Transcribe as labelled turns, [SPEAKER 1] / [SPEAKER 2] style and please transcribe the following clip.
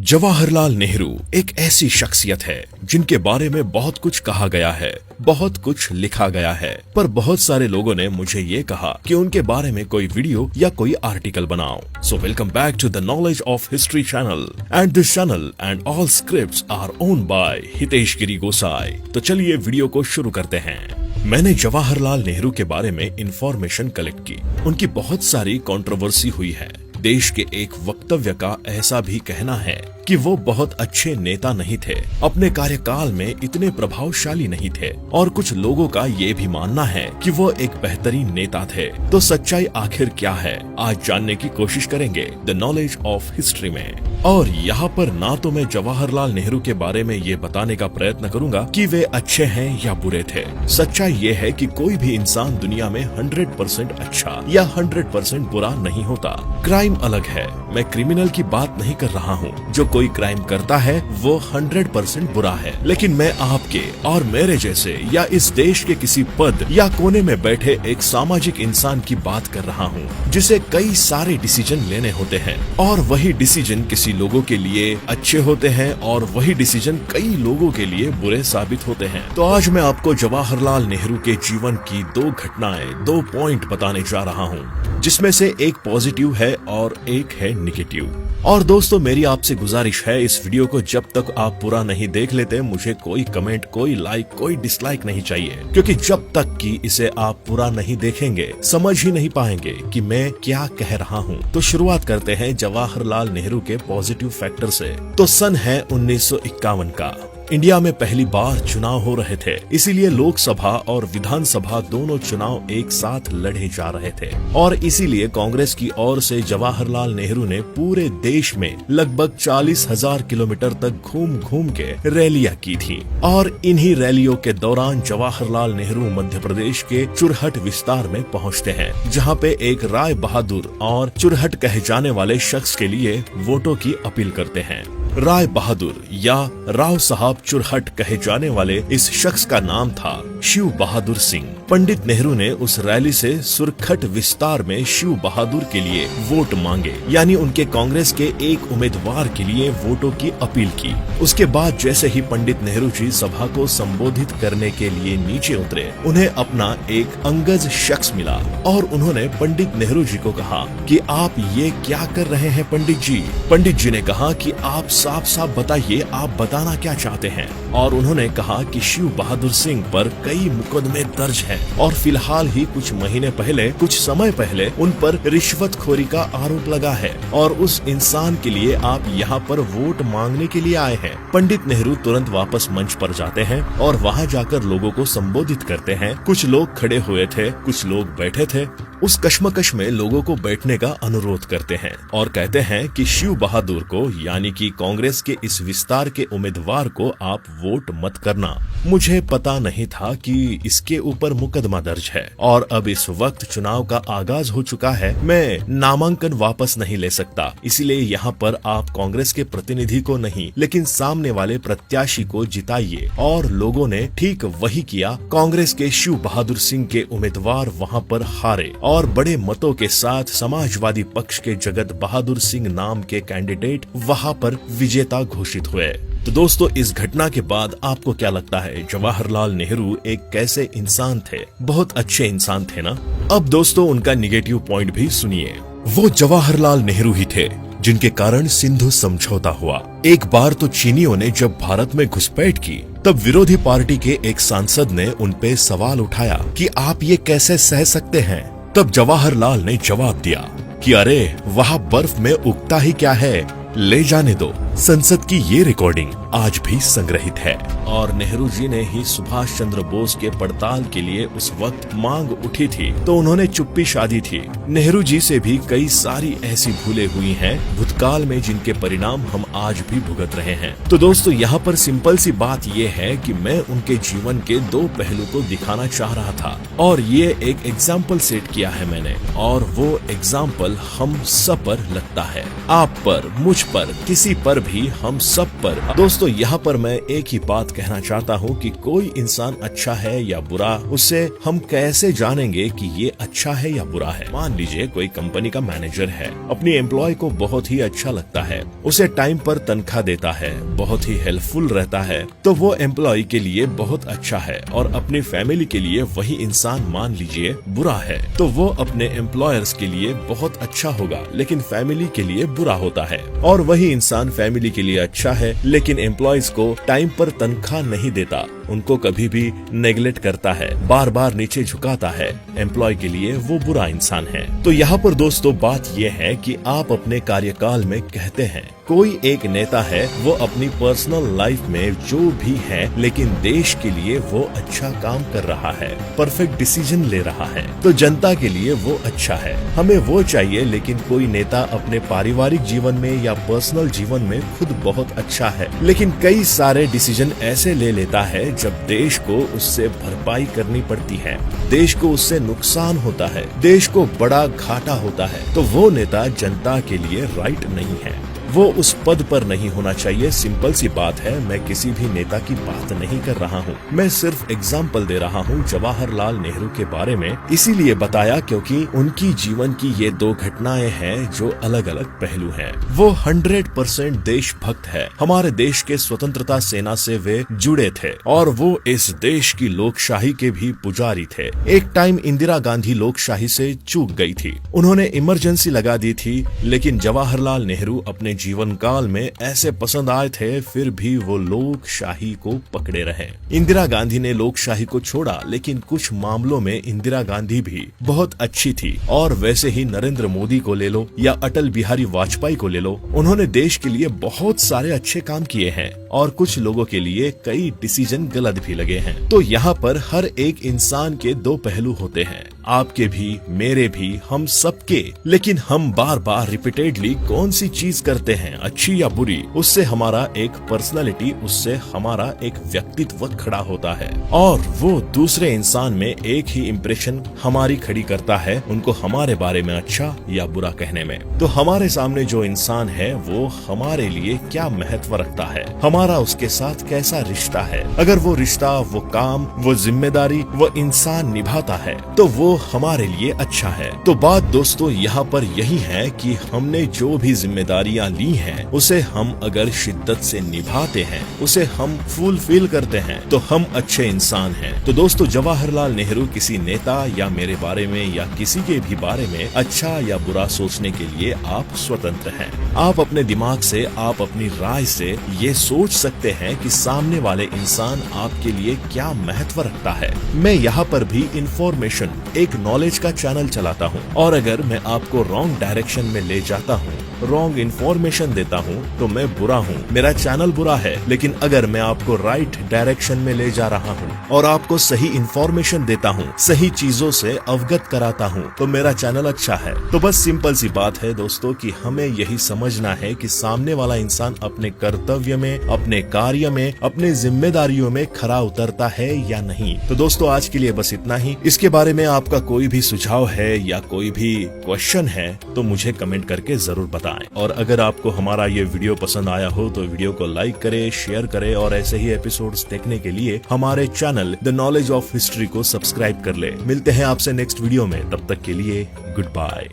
[SPEAKER 1] जवाहरलाल नेहरू एक ऐसी शख्सियत है जिनके बारे में बहुत कुछ कहा गया है, बहुत कुछ लिखा गया है, पर बहुत सारे लोगों ने मुझे ये कहा कि उनके बारे में कोई वीडियो या कोई आर्टिकल बनाओ। So welcome back to the knowledge of history channel and this channel and all scripts are owned by Hitesh Giri Gosai. तो चलिए वीडियो को शुरू करते हैं। मैंने जवाहरलाल नेहरू के बारे में इंफॉर्मेशन कलेक्ट की। उनकी बहुत सारी कंट्रोवर्सी हुई है। देश के एक वक्तव्य का ऐसा भी कहना है कि वो बहुत अच्छे नेता नहीं थे, अपने कार्यकाल में इतने प्रभावशाली नहीं थे, और कुछ लोगों का ये भी मानना है कि वो एक बेहतरीन नेता थे। तो सच्चाई आखिर क्या है, आज जानने की कोशिश करेंगे द नॉलेज ऑफ हिस्ट्री में। और यहाँ पर ना तो मैं जवाहरलाल नेहरू के बारे में ये बताने का प्रयत्न करूंगा कि वे अच्छे हैं या बुरे थे। सच्चाई ये है कि कोई भी इंसान दुनिया में 100% अच्छा या 100% बुरा नहीं होता। क्राइम अलग है, मैं क्रिमिनल की बात नहीं कर रहा हूँ। जो कोई क्राइम करता है वो 100% बुरा है, लेकिन मैं आपके और मेरे जैसे या इस देश के किसी पद या कोने में बैठे एक सामाजिक इंसान की बात कर रहा हूँ, जिसे कई सारे डिसीजन लेने होते हैं, और वही डिसीजन किसी लोगों के लिए अच्छे होते हैं और वही डिसीजन कई लोगों के लिए बुरे साबित होते हैं। तो आज मैं आपको जवाहरलाल नेहरू के जीवन की दो घटनाएं, 2 पॉइंट बताने जा रहा हूँ, जिसमें से एक पॉजिटिव है और एक है निगेटिव। और दोस्तों, मेरी आपसे गुजारिश है, इस वीडियो को जब तक आप पूरा नहीं देख लेते मुझे कोई कमेंट, कोई लाइक, कोई डिसलाइक नहीं चाहिए, क्योंकि जब तक कि इसे आप पूरा नहीं देखेंगे समझ ही नहीं पाएंगे कि मैं क्या कह रहा हूँ। तो शुरुआत करते हैं जवाहरलाल नेहरू के पॉजिटिव फैक्टर से। तो सन है 1951 का। इंडिया में पहली बार चुनाव हो रहे थे, इसीलिए लोकसभा और विधानसभा दोनों चुनाव एक साथ लड़े जा रहे थे, और इसीलिए कांग्रेस की ओर से जवाहरलाल नेहरू ने पूरे देश में लगभग 40,000 किलोमीटर तक घूम घूम के रैलियां की थी। और इन्हीं रैलियों के दौरान जवाहरलाल नेहरू मध्य प्रदेश के चुरहट विस्तार में पहुंचते हैं, जहां पे एक राय बहादुर और चुरहट कहे जाने वाले शख्स के लिए वोटों की अपील करते हैं। राय बहादुर या राव साहब चुरहट कहे जाने वाले इस शख्स का नाम था शिव बहादुर सिंह। पंडित नेहरू ने उस रैली से सुरखट विस्तार में शिव बहादुर के लिए वोट मांगे, यानी उनके कांग्रेस के एक उम्मीदवार के लिए वोटों की अपील की। उसके बाद जैसे ही पंडित नेहरू जी सभा को संबोधित करने के लिए नीचे उतरे, उन्हें अपना एक अंगज शख्स मिला और उन्होंने पंडित नेहरू जी को कहा कि आप ये क्या कर रहे हैं पंडित जी। पंडित जी ने कहा कि आप साफ साफ बताइए, आप बताना क्या चाहते हैं। और उन्होंने कहा कि शिव बहादुर सिंह पर कई मुकदमे दर्ज हैं, और फिलहाल ही कुछ महीने पहले, कुछ समय पहले उन पर रिश्वतखोरी का आरोप लगा है, और उस इंसान के लिए आप यहाँ पर वोट मांगने के लिए आए हैं। पंडित नेहरू तुरंत वापस मंच पर जाते हैं और वहाँ जाकर लोगों को संबोधित करते हैं। कुछ लोग खड़े हुए थे, कुछ लोग बैठे थे। उस कश्मकश में लोगों को बैठने का अनुरोध करते हैं और कहते हैं कि शिव बहादुर को, यानी कि कांग्रेस के इस विस्तार के उम्मीदवार को आप वोट मत करना। मुझे पता नहीं था कि इसके ऊपर मुकदमा दर्ज है, और अब इस वक्त चुनाव का आगाज हो चुका है। मैं नामांकन वापस नहीं ले सकता, इसीलिए यहाँ पर आप कांग्रेस के प्रतिनिधि को नहीं, लेकिन सामने वाले प्रत्याशी को जिताइए। और लोगों ने ठीक वही किया। कांग्रेस के शिव बहादुर सिंह के उम्मीदवार वहाँ पर हारे, और बड़े मतों के साथ समाजवादी पक्ष के जगत बहादुर सिंह नाम के कैंडिडेट वहाँ पर विजेता घोषित हुए। तो दोस्तों, इस घटना के बाद आपको क्या लगता है, जवाहरलाल नेहरू एक कैसे इंसान थे? बहुत अच्छे इंसान थे ना? अब दोस्तों, उनका निगेटिव पॉइंट भी सुनिए। वो जवाहरलाल नेहरू ही थे जिनके कारण सिंधु समझौता हुआ। एक बार तो चीनियों ने जब भारत में घुसपैठ की, तब विरोधी पार्टी के एक सांसद ने उन पे सवाल उठाया कि आप ये कैसे सह सकते हैं। तब जवाहरलाल ने जवाब दिया कि अरे वहाँ बर्फ में उगता ही क्या है, ले जाने दो। संसद की ये रिकॉर्डिंग आज भी संग्रहित है, और नेहरू जी ने ही सुभाष चंद्र बोस के पड़ताल के लिए उस वक्त मांग उठी थी, तो उन्होंने चुप्पी साधी थी। नेहरू जी से भी कई सारी ऐसी भूलें हुई हैं भूतकाल में, जिनके परिणाम हम आज भी भुगत रहे हैं। तो दोस्तों, यहाँ पर सिंपल सी बात ये है कि मैं उनके जीवन के 2 पहलू को दिखाना चाह रहा था, और ये एक एग्जाम्पल सेट किया है मैंने, और वो एग्जाम्पल हम सब पर लगता है। आप पर, मुझ पर, किसी पर भी हम सब पर। दोस्तों यहाँ पर मैं एक ही बात कहना चाहता हूँ कि कोई इंसान अच्छा है या बुरा, उससे हम कैसे जानेंगे कि ये अच्छा है या बुरा है। मान लीजिए कोई कंपनी का मैनेजर है, अपनी एम्प्लॉय को बहुत ही अच्छा लगता है, उसे टाइम पर तनख्वाह देता है, बहुत ही हेल्पफुल रहता है, तो वो एम्प्लॉय के लिए बहुत अच्छा है। और अपनी फैमिली के लिए वही इंसान मान लीजिए बुरा है, तो वो अपने एम्प्लॉयर्स के लिए बहुत अच्छा होगा लेकिन फैमिली के लिए बुरा होता है। और वही इंसान फैमिली के लिए अच्छा है लेकिन एम्प्लॉयज को टाइम पर तनख्वाह नहीं देता, उनको कभी भी नेग्लेक्ट करता है, बार बार नीचे झुकाता है, एम्प्लॉय के लिए वो बुरा इंसान है। तो यहाँ पर दोस्तों बात ये है कि आप अपने कार्यकाल में कहते हैं कोई एक नेता है, वो अपनी पर्सनल लाइफ में जो भी है लेकिन देश के लिए वो अच्छा काम कर रहा है, परफेक्ट डिसीजन ले रहा है, तो जनता के लिए वो अच्छा है। हमें वो चाहिए। लेकिन कोई नेता अपने पारिवारिक जीवन में या पर्सनल जीवन में खुद बहुत अच्छा है लेकिन कई सारे डिसीजन ऐसे ले लेता है जब देश को उससे भरपाई करनी पड़ती है, देश को उससे नुकसान होता है, देश को बड़ा घाटा होता है, तो वो नेता जनता के लिए राइट नहीं है, वो उस पद पर नहीं होना चाहिए। सिंपल सी बात है, मैं किसी भी नेता की बात नहीं कर रहा हूँ, मैं सिर्फ एग्जाम्पल दे रहा हूँ जवाहरलाल नेहरू के बारे में। इसीलिए बताया क्योंकि उनकी जीवन की ये दो घटनाएं हैं जो अलग अलग पहलू हैं। वो 100% देशभक्त है, हमारे देश के स्वतंत्रता सेना से वे जुड़े थे और वो इस देश की लोकशाही के भी पुजारी थे। एक टाइम इंदिरा गांधी लोकशाही से चूक गई थी, उन्होंने इमरजेंसी लगा दी थी, लेकिन जवाहरलाल नेहरू अपने जीवन काल में ऐसे पसंद आए थे, फिर भी वो लोकशाही को पकड़े रहे। इंदिरा गांधी ने लोकशाही को छोड़ा, लेकिन कुछ मामलों में इंदिरा गांधी भी बहुत अच्छी थी। और वैसे ही नरेंद्र मोदी को ले लो या अटल बिहारी वाजपेयी को ले लो, उन्होंने देश के लिए बहुत सारे अच्छे काम किए हैं और कुछ लोगों के लिए कई डिसीजन गलत भी लगे हैं। तो यहाँ पर हर एक इंसान के दो पहलू होते हैं, आपके भी, मेरे भी, हम सबके। लेकिन हम बार बार रिपीटेडली कौन सी चीज करते हैं, अच्छी या बुरी, उससे हमारा एक पर्सनालिटी, उससे हमारा एक व्यक्तित्व खड़ा होता है और वो दूसरे इंसान में एक ही इम्प्रेशन हमारी खड़ी करता है, उनको हमारे बारे में अच्छा या बुरा कहने में। तो हमारे सामने जो इंसान है वो हमारे लिए क्या महत्व रखता है, हमारा उसके साथ कैसा रिश्ता है, अगर वो रिश्ता, वो काम, वो जिम्मेदारी वो इंसान निभाता है तो वो हमारे लिए अच्छा है। तो बात दोस्तों यहाँ पर यही है कि हमने जो भी जिम्मेदारियां ली हैं, उसे हम अगर शिद्दत से निभाते हैं, उसे हम फुलफिल करते हैं, तो हम अच्छे इंसान हैं। तो दोस्तों जवाहरलाल नेहरू किसी नेता या मेरे बारे में या किसी के भी बारे में अच्छा या बुरा सोचने के लिए आप स्वतंत्र हैं। आप अपने दिमाग से, आप अपनी राय से ये सोच सकते हैं कि सामने वाले इंसान आपके लिए क्या महत्व रखता है। मैं यहाँ पर भी इंफॉर्मेशन, एक नॉलेज का चैनल चलाता हूँ और अगर मैं आपको रॉन्ग डायरेक्शन में ले जाता हूँ, रॉन्ग इन्फॉर्मेशन देता हूँ, तो मैं बुरा हूँ, मेरा चैनल बुरा है। लेकिन अगर मैं आपको राइट डायरेक्शन में ले जा रहा हूँ और आपको सही इन्फॉर्मेशन देता हूँ, सही चीजों से अवगत कराता हूँ, तो मेरा चैनल अच्छा है। तो बस सिंपल सी बात है दोस्तों कि हमें यही समझना है कि सामने वाला इंसान अपने कर्तव्य में, अपने कार्य में, अपने जिम्मेदारियों में खरा उतरता है या नहीं। तो दोस्तों आज के लिए बस इतना ही। इसके बारे में आपका कोई भी सुझाव है या कोई भी क्वेश्चन है तो मुझे कमेंट करके जरूर बताएं। और अगर आपको हमारा ये वीडियो पसंद आया हो तो वीडियो को लाइक करें, शेयर करें और ऐसे ही एपिसोड्स देखने के लिए हमारे channel the knowledge of history को सब्सक्राइब कर ले। मिलते हैं आपसे नेक्स्ट वीडियो में, तब तक के लिए गुड बाय।